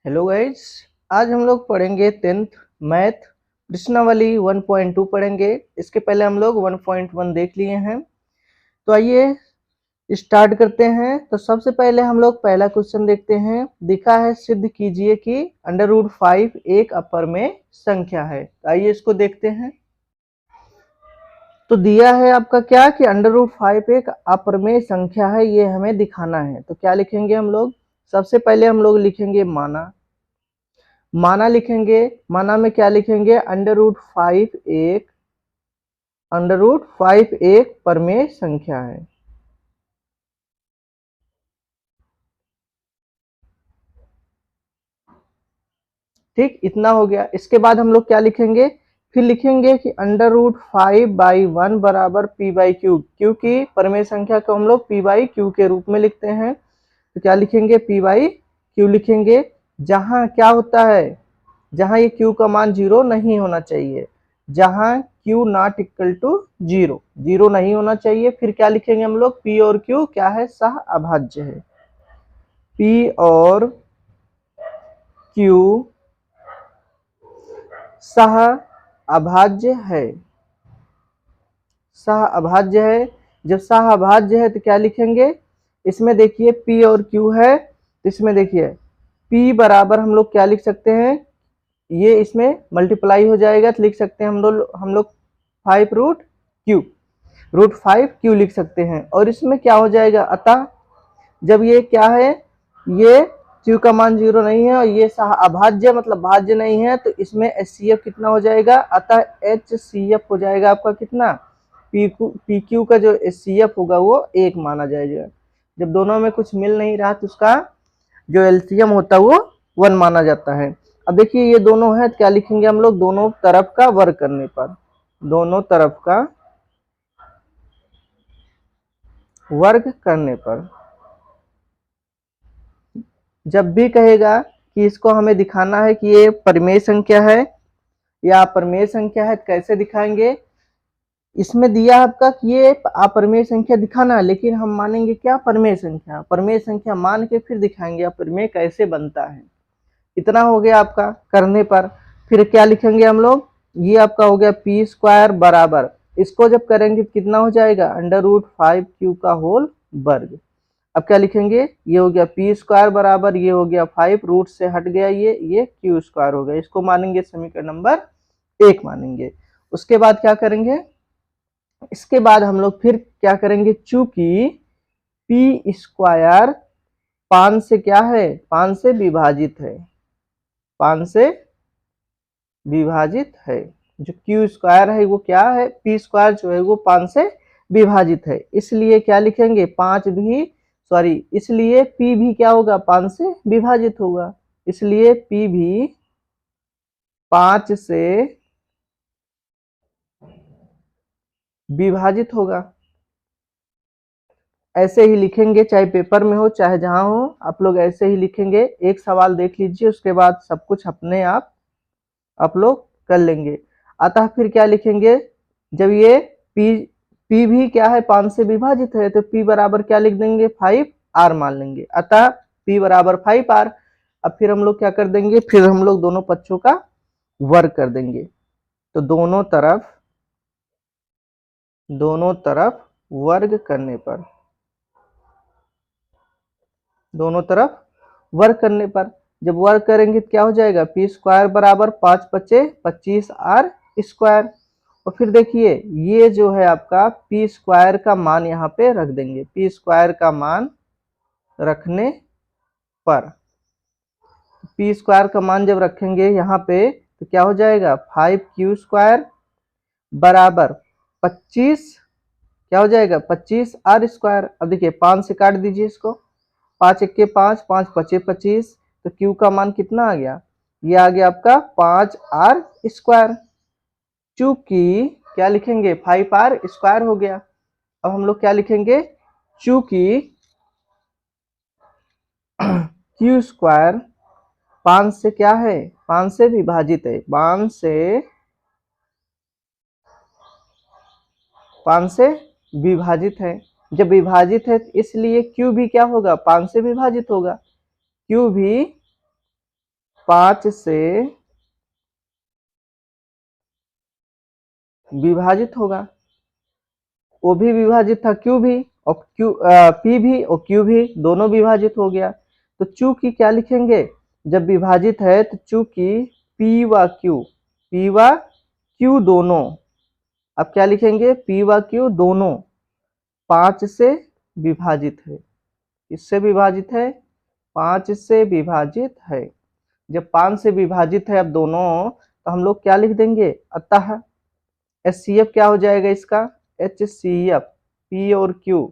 Hello guys, आज हम लोग पढ़ेंगे 10th मैथ प्रश्नावली 1.2 पढ़ेंगे। इसके पहले हम लोग 1.1 देख लिए हैं। तो आइए स्टार्ट करते हैं। तो सबसे पहले हम लोग पहला क्वेश्चन देखते हैं। दिखा है सिद्ध कीजिए कि √5 एक अपरमेय संख्या है। तो आइए इसको देखते हैं। तो दिया है आपका क्या कि √5 एक अपरमेय संख्या है, ये हमें दिखाना है। तो क्या लिखेंगे हम लोग? सबसे पहले हम लोग लिखेंगे माना। माना लिखेंगे। माना में क्या लिखेंगे? √5 एक परमेय संख्या है। ठीक, इतना हो गया। इसके बाद हम लोग क्या लिखेंगे? फिर लिखेंगे कि √5/1 बराबर p/q, क्योंकि परमेय संख्या को हम लोग p/q के रूप में लिखते हैं। तो क्या लिखेंगे? p/q लिखेंगे। जहां क्या होता है, जहां ये q का मान 0 नहीं होना चाहिए, जहां q नॉट इक्वल टू 0, 0 नहीं होना चाहिए। फिर क्या लिखेंगे हम लोग? p और q क्या है? सह अभाज्य है। p और q सह अभाज्य है। सह अभाज्य है। जब सह अभाज्य है तो क्या लिखेंगे? इसमें देखिए p और q है, तो इसमें देखिए p बराबर हम लोग क्या लिख सकते हैं? ये इसमें मल्टीप्लाई हो जाएगा तो लिख सकते हैं हम लोग 5√q लिख सकते हैं। और इसमें क्या हो जाएगा? अतः जब ये क्या है, ये q का मान 0 नहीं है और ये अभाज्य मतलब भाज्य नहीं है, तो इसमें HCF कितना हो जाएगा? अतः HCF हो जाएगा आपका कितना? PQ का जो HCF होगा वो 1 माना जाएगा। जब दोनों में कुछ मिल नहीं रहा तो उसका जो LCM होता है वो 1 माना जाता है। अब देखिए ये दोनों है, क्या लिखेंगे हम लोग? दोनों तरफ का वर्ग करने पर, दोनों तरफ का वर्ग करने पर जब भी कहेगा कि इसको हमें दिखाना है कि ये परिमेय संख्या है या अपरिमेय संख्या है, कैसे दिखाएंगे? इसमें दिया आपका कि ये अपरिमेय संख्या दिखाना है, लेकिन हम मानेंगे क्या? परिमेय संख्या। परिमेय संख्या मान के फिर दिखाएंगे अपरिमेय कैसे बनता है। इतना हो गया आपका करने पर। फिर क्या लिखेंगे हम लोग? ये आपका हो गया p² बराबर, इसको जब करेंगे तो कितना हो जाएगा? √5q का होल वर्ग। अब क्या लिखेंगे? ये हो गया p² बराबर, ये हो गया 5, रूट से हट गया ये q² हो गया। इसको मानेंगे समीकरण नंबर 1 मानेंगे। उसके बाद क्या करेंगे? इसके बाद हम लोग फिर क्या करेंगे? चूंकि p² 5 से क्या है? 5 से विभाजित है, 5 से विभाजित है। जो q² है वो क्या है? p² जो है वो 5 से विभाजित है। इसलिए क्या लिखेंगे? 5 भी इसलिए p भी क्या होगा? 5 से विभाजित होगा। इसलिए p भी 5 से विभाजित होगा। ऐसे ही लिखेंगे, चाहे पेपर में हो चाहे जहां हो, आप लोग ऐसे ही लिखेंगे। एक सवाल देख लीजिए, उसके बाद सब कुछ अपने आप लोग कर लेंगे। अतः फिर क्या लिखेंगे? जब ये p भी क्या है? 5 से विभाजित है, तो p बराबर क्या लिख देंगे? 5r मान लेंगे। अतः p बराबर 5r। अब फिर हम लोग क्या कर देंगे? फिर हम लोग दोनों पक्षों का वर्ग कर देंगे। तो दोनों तरफ वर्ग करने पर, दोनों तरफ वर्ग करने पर जब वर्ग करेंगे तो क्या हो जाएगा? p² बराबर 5 × 5 = 25r²। और फिर देखिए ये जो है आपका p² का मान यहाँ पे रख देंगे। p² का मान रखने पर, p² का मान जब रखेंगे यहाँ पे तो क्या हो जाएगा? 5q² बराबर 25, क्या हो जाएगा? 25r²। अब देखिए 5 से काट दीजिए इसको, 5 × 1 = 5, 5 × 5 = 25, तो q का मान कितना आ गया? ये आ गया आपका 5r²। चूंकि क्या लिखेंगे? 5r² हो गया। अब हम लोग क्या लिखेंगे? चूंकि q² 5 से क्या है? 5 से विभाजित है, 5 से विभाजित है। जब विभाजित है इसलिए q भी क्या होगा? 5 से विभाजित होगा। q भी 5 से विभाजित होगा। ओ भी विभाजित था, क्यू भी, और पी भी और क्यू भी, दोनों विभाजित हो गया। तो चूंकि क्या लिखेंगे, जब विभाजित है तो चूंकि पी व क्यू दोनों, अब क्या लिखेंगे, पी व क्यू दोनों 5 से विभाजित है। इससे विभाजित है, 5 से विभाजित है। जब 5 से विभाजित है अब दोनों, तो हम लोग क्या लिख देंगे, अतः HCF क्या हो जाएगा इसका, HCF P और Q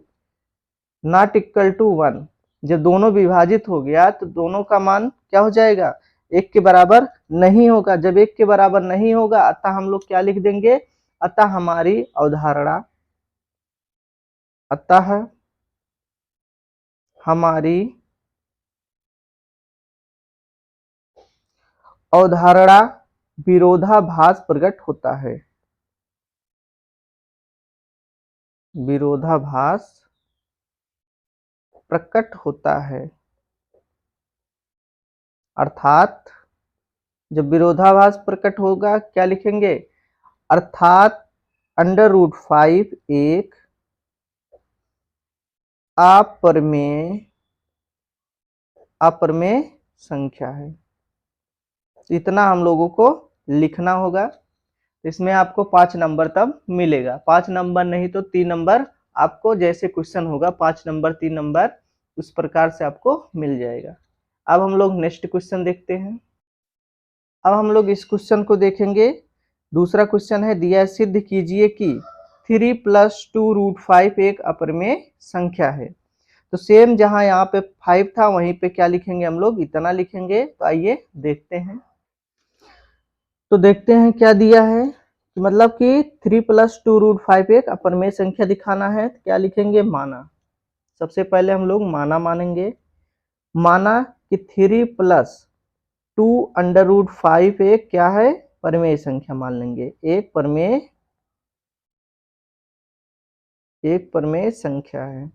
नॉट इक्वल टू 1। जब दोनों विभाजित हो गया तो दोनों का मान क्या हो जाएगा, एक के बराबर नहीं होगा। जब एक के बराबर नहीं होगा, अतः हम लोग क्या लिख देंगे, अतः हमारी अवधारणा, अतः हमारी अवधारणा विरोधाभास प्रकट होता है। विरोधाभास प्रकट होता है, अर्थात जब विरोधाभास प्रकट होगा क्या लिखेंगे, अर्थात √5 एक अप्रमेय संख्या है। इतना हम लोगों को लिखना होगा। इसमें आपको 5 नंबर तब मिलेगा, 5 नंबर नहीं तो 3 नंबर आपको, जैसे क्वेश्चन होगा 5 नंबर 3 नंबर उस प्रकार से आपको मिल जाएगा। अब हम लोग नेक्स्ट क्वेश्चन देखते हैं। अब हम लोग इस क्वेश्चन को देखेंगे। दूसरा क्वेश्चन है, दिया सिद्ध कीजिए कि 3 + 2√5 एक अप्रमेय संख्या है। तो सेम जहां यहाँ पे 5 था वहीं पे क्या लिखेंगे, हम लोग इतना लिखेंगे। तो आइए देखते हैं। तो देखते हैं क्या दिया है, मतलब कि 3 + 2√5 एक अप्रमेय संख्या दिखाना है। तो क्या लिखेंगे, माना। सबसे पहले हम लोग माना मानेंगे। माना कि 3 + 2√5 एक क्या है, प्रमेय संख्या मान लेंगे। एक प्रमेय संख्या है।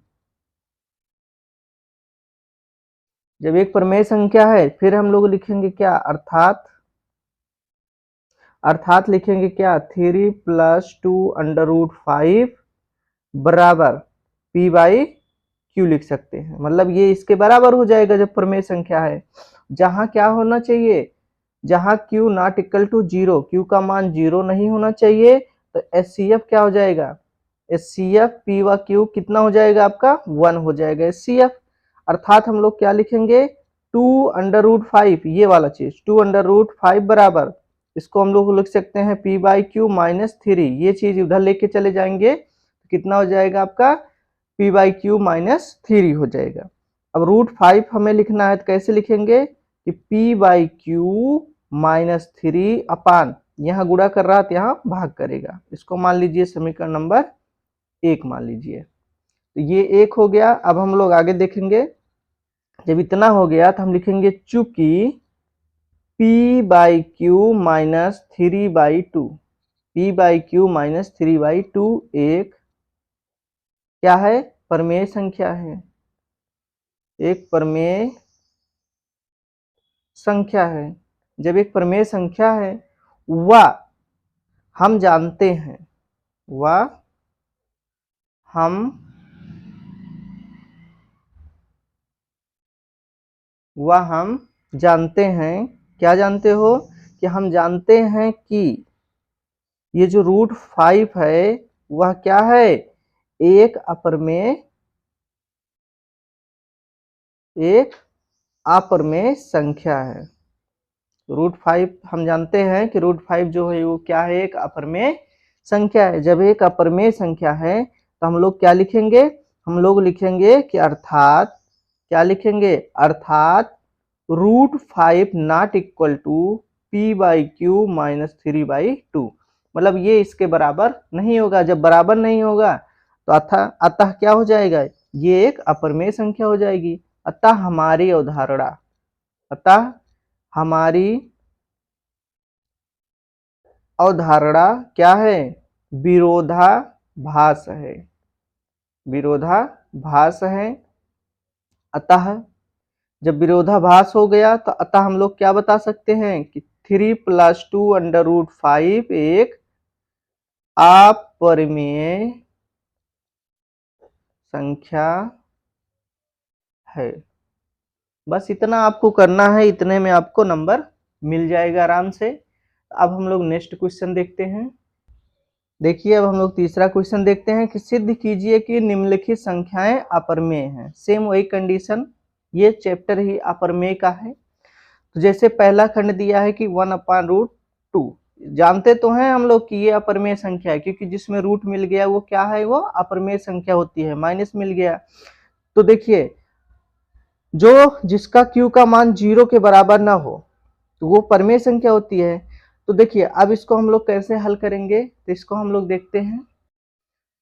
जब एक प्रमेय संख्या है फिर हम लोग लिखेंगे क्या, अर्थात लिखेंगे क्या, 3 + 2√5 बराबर P/Q लिख सकते हैं। मतलब ये इसके बराबर हो जाएगा जब प्रमेय संख्या है। जहां क्या होना चाहिए, जहां Q not equal to 0, Q का मान 0 नहीं होना चाहिए। तो HCF क्या हो जाएगा, HCF P व Q कितना हो जाएगा आपका, 1 हो जाएगा HCF। अर्थात हम लोग क्या लिखेंगे, 2√5, ये वाला चीज 2√5 बराबर, इसको हम लोग लिख सकते हैं P/Q - 3। ये चीज उधर लेके चले जाएंगे तो कितना हो जाएगा आपका, P/Q - 3 हो जाएगा। अब √5 हमें लिखना है तो कैसे लिखेंगे कि P/Q - 3 अपान, यहाँ गुणा कर रहा तो यहाँ भाग करेगा। इसको मान लीजिए समीकरण नंबर 1 मान लीजिए। तो ये 1 हो गया। अब हम लोग आगे देखेंगे। जब इतना हो गया तो हम लिखेंगे चूंकि P/Q - 3/2, P/Q - 3/2 एक क्या है, प्रमेय संख्या है। एक प्रमेय संख्या है। जब एक प्रमेय संख्या है व हम जानते हैं, व हम जानते हैं, क्या जानते हो, कि हम जानते हैं कि ये जो √5 है वह क्या है, एक अप्रमेय संख्या है। √5 हम जानते हैं कि √5 जो है वो क्या है, एक अप्रमेय संख्या है। जब एक अप्रमेय संख्या है तो हम लोग क्या लिखेंगे, हम लोग लिखेंगे कि अर्थात, क्या लिखेंगे, अर्थात √5 नॉट इक्वल टू P/Q - 3/2। मतलब ये इसके बराबर नहीं होगा। जब बराबर नहीं होगा तो अतः क्या हो जाएगा, ये एक अप्रमेय संख्या हो जाएगी। अतः हमारी अवधारणा, अतः हमारी अवधारणा क्या है, विरोधाभास है, विरोधाभास है। अतः जब विरोधाभास हो गया तो अतः हम लोग क्या बता सकते हैं कि 3 + 2√5 एक अपरिमेय संख्या है। बस इतना आपको करना है, इतने में आपको नंबर मिल जाएगा आराम से। अब हम लोग नेक्स्ट क्वेश्चन देखते हैं। देखिए अब हम लोग तीसरा क्वेश्चन देखते हैं कि सिद्ध कीजिए कि निम्नलिखित संख्याएं अपरमेय हैं। सेम वही कंडीशन, ये चैप्टर ही अपरमेय का है। तो जैसे पहला खंड दिया है कि 1/√2, जानते तो हैं हम लोग कि ये अपरमेय संख्या है, क्योंकि जिसमें रूट मिल गया वो क्या है, वो अपरमेय संख्या होती है। माइनस मिल गया तो देखिए जो जिसका q का मान 0 के बराबर ना हो तो वो परमेय संख्या होती है। तो देखिए अब इसको हम लोग कैसे हल करेंगे, तो इसको हम लोग देखते हैं।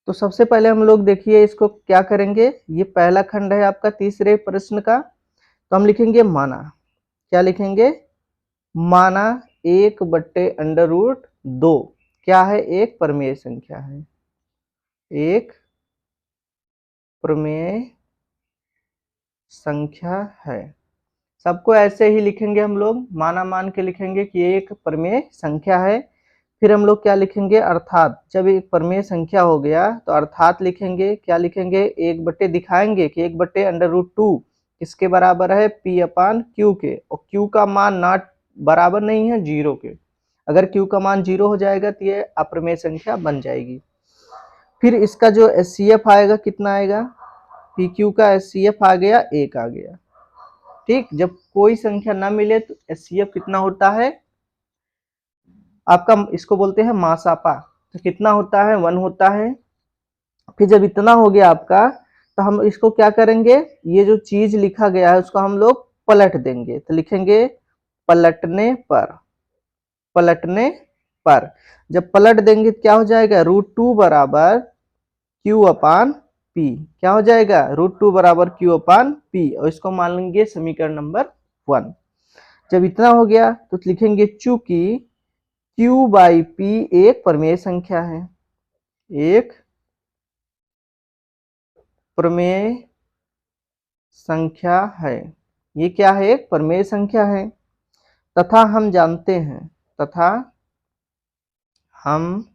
तो सबसे पहले हम लोग देखिए इसको क्या करेंगे, ये पहला खंड है आपका तीसरे प्रश्न का। तो हम लिखेंगे माना, क्या लिखेंगे, माना 1/√2 क्या है, एक परमेय संख्या है, एक प्रमेय संख्या है। सबको ऐसे ही लिखेंगे हम लोग, माना मान के लिखेंगे कि एक प्रमेय संख्या है। फिर हम लोग क्या लिखेंगे, अर्थात जब एक प्रमेय संख्या हो गया तो अर्थात लिखेंगे, क्या लिखेंगे, 1/, दिखाएंगे कि 1/√2 किसके बराबर है, P/Q के, और Q का मान नॉट बराबर नहीं है 0 के। अगर Q का मान 0 हो जाएगा तो ये अप्रमेय संख्या बन जाएगी। फिर इसका जो HCF आएगा कितना आएगा, PQ का HCF आ गया 1 आ गया। ठीक, जब कोई संख्या ना मिले तो HCF कितना होता है आपका, इसको बोलते हैं मासापा, तो कितना होता है, 1 होता है। फिर जब इतना हो गया आपका तो हम इसको क्या करेंगे, ये जो चीज लिखा गया है उसको हम लोग पलट देंगे। तो लिखेंगे पलटने पर, पलटने पर जब पलट देंगे तो क्या हो जाएगा, √2 बराबर Q/P, क्या हो जाएगा, √2 बराबर Q/P, और इसको मान लेंगे समीकरण नंबर 1। जब इतना हो गया तो लिखेंगे चूंकि Q/P एक प्रमेय संख्या है, एक प्रमेय संख्या है, ये क्या है, एक प्रमेय संख्या है। तथा हम जानते हैं, तथा हम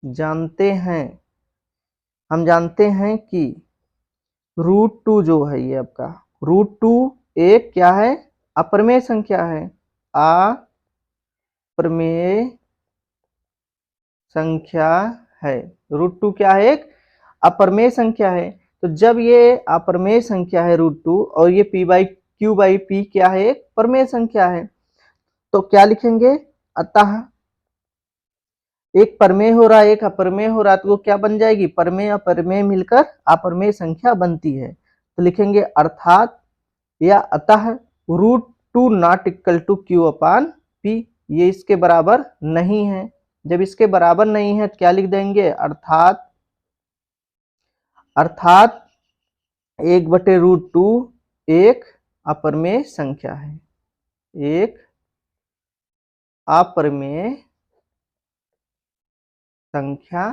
जानते हैं, हम जानते हैं कि √2 जो है ये आपका √2 एक क्या है, अप्रमेय संख्या है, अप्रमेय संख्या है। √2 क्या है, एक अप्रमेय संख्या है। तो जब ये अप्रमेय संख्या है √2 और ये P/Q/P क्या है, एक प्रमेय संख्या है, तो क्या लिखेंगे, अतः एक प्रमेय हो रहा है एक अप्रमेय हो रहा है तो वो क्या बन जाएगी, प्रमेय अप्रमेय मिलकर अप्रमेय संख्या बनती है। तो लिखेंगे अर्थात या अतः √2 नॉट इक्वल टू Q/P, ये इसके बराबर नहीं है। जब इसके बराबर नहीं है तो क्या लिख देंगे, अर्थात, अर्थात 1/√2 एक अप्रमेय संख्या है, एक अप्रमेय संख्या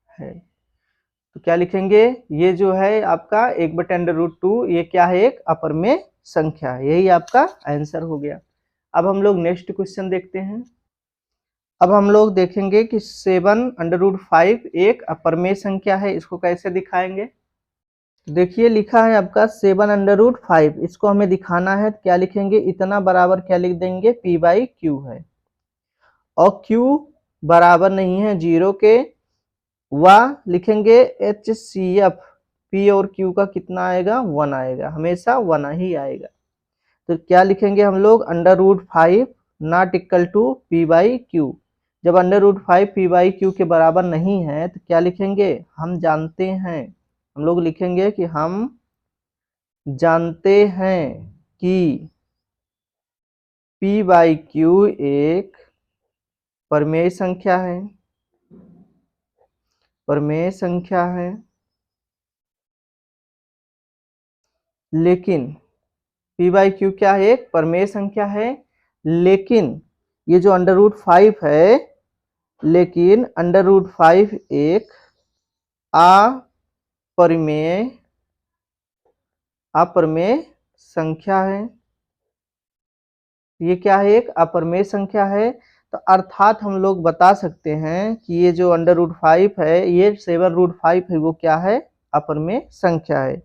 है। तो क्या लिखेंगे, ये जो है आपका 1/√2 ये क्या है, एक अप्रमेय संख्या है। यही आपका आंसर हो गया। अब हम लोग नेक्स्ट क्वेश्चन देखते हैं। अब हम लोग देखेंगे कि 7√5 एक अप्रमेय संख्या है, इसको कैसे दिखाएंगे। देखिए लिखा है आपका 7√5, इसको हमें दिखाना है तो क्या लिखेंगे, इतना बराबर क्या लिख देंगे, P/Q है, और Q बराबर नहीं है 0 के, लिखेंगे HCF, P और Q का कितना आएगा, 1 आएगा, हमेशा 1 ही आएगा। तो क्या लिखेंगे हम लोग, √5 नॉट इक्वल टू P/Q। जब √5 P/Q के बराबर नहीं है तो क्या लिखेंगे, हम जानते हैं, हम लोग लिखेंगे कि हम जानते हैं कि P/Q एक प्रमेय संख्या है, प्रमेय संख्या है, लेकिन P/Q क्या है, एक प्रमेय संख्या है, लेकिन ये जो √5 है, लेकिन √5 एक अप्रमेय, अप्रमेय संख्या है, ये क्या है, एक अपरिमेय संख्या है। तो अर्थात हम लोग बता सकते हैं कि ये जो √5 है, ये 7√5 है, वो क्या है, अपरिमेय संख्या है।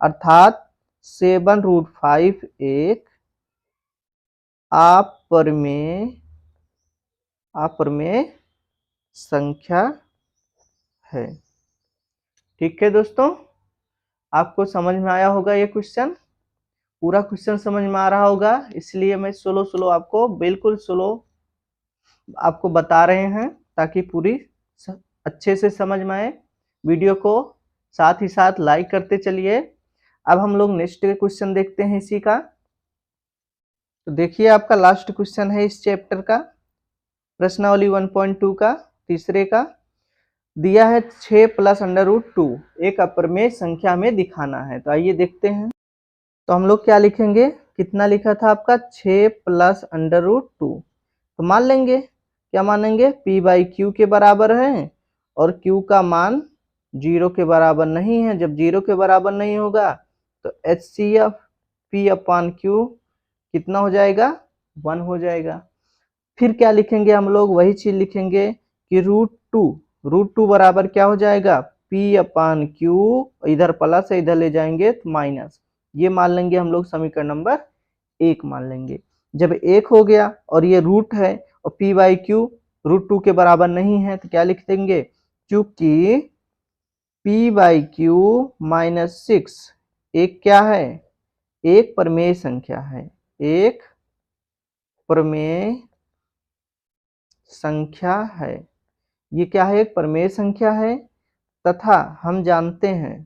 अर्थात 7√5 एक अपरिमेय संख्या है। ठीक है दोस्तों, आपको समझ में आया होगा ये क्वेश्चन, पूरा क्वेश्चन समझ में आ रहा होगा, इसलिए मैं स्लो आपको, बिल्कुल स्लो आपको बता रहे हैं ताकि पूरी अच्छे से समझ में आए। वीडियो को साथ ही साथ लाइक करते चलिए। अब हम लोग नेक्स्ट क्वेश्चन देखते हैं इसी का। तो देखिए आपका लास्ट क्वेश्चन है इस चैप्टर का, प्रश्नावली 1.2 का, तीसरे का। दिया है 6 + √2 एक अपरिमेय संख्या में दिखाना है। तो आइए देखते हैं। तो हम लोग क्या लिखेंगे, कितना लिखा था आपका, 6 + √2। तो मान लेंगे, क्या मानेंगे, p/q के बराबर है और q का मान 0 के बराबर नहीं है। जब 0 के बराबर नहीं होगा तो HCF p/q कितना हो जाएगा, 1 हो जाएगा। फिर क्या लिखेंगे हम लोग, वही चीज लिखेंगे कि √2 बराबर क्या हो जाएगा, p/q, इधर प्लस है, इधर ले जाएंगे तो माइनस। ये मान लेंगे हम लोग समीकरण नंबर 1 मान लेंगे। जब 1 हो गया और ये रूट है और p/q √2 के बराबर नहीं है तो क्या लिख देंगे, चूंकि p/q -6 एक क्या है, एक परिमेय संख्या है, एक परिमेय संख्या है। ये क्या है, एक परिमेय संख्या है। तथा हम जानते हैं,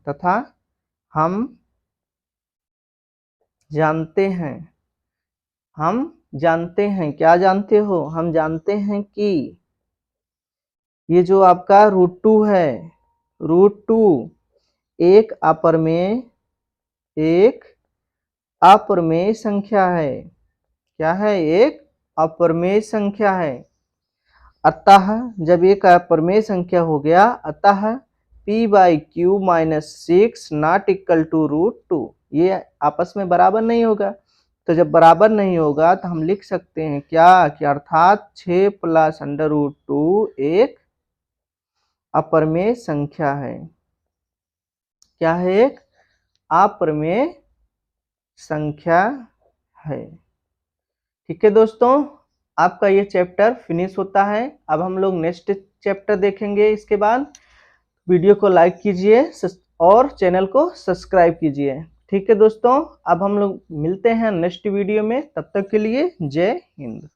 क्या जानते हो, हम जानते हैं कि ये जो आपका √2 है, √2 एक अपरिमेय संख्या है। क्या है, एक अपरिमेय संख्या है। अतः जब एक अपरिमेय संख्या हो गया, अतः p/q -6 नॉट इक्वल टू √2, ये आपस में बराबर नहीं होगा। तो जब बराबर नहीं होगा तो हम लिख सकते हैं क्या, कि अर्थात 6 + √2 एक अपरिमेय संख्या है। क्या है, एक अपरिमेय संख्या है। ठीक है दोस्तों, आपका ये चैप्टर फिनिश होता है। अब हम लोग नेक्स्ट चैप्टर देखेंगे। इसके बाद वीडियो को लाइक कीजिए और चैनल को सब्सक्राइब कीजिए। ठीक है दोस्तों, अब हम लोग मिलते हैं नेक्स्ट वीडियो में, तब तक के लिए जय हिंद।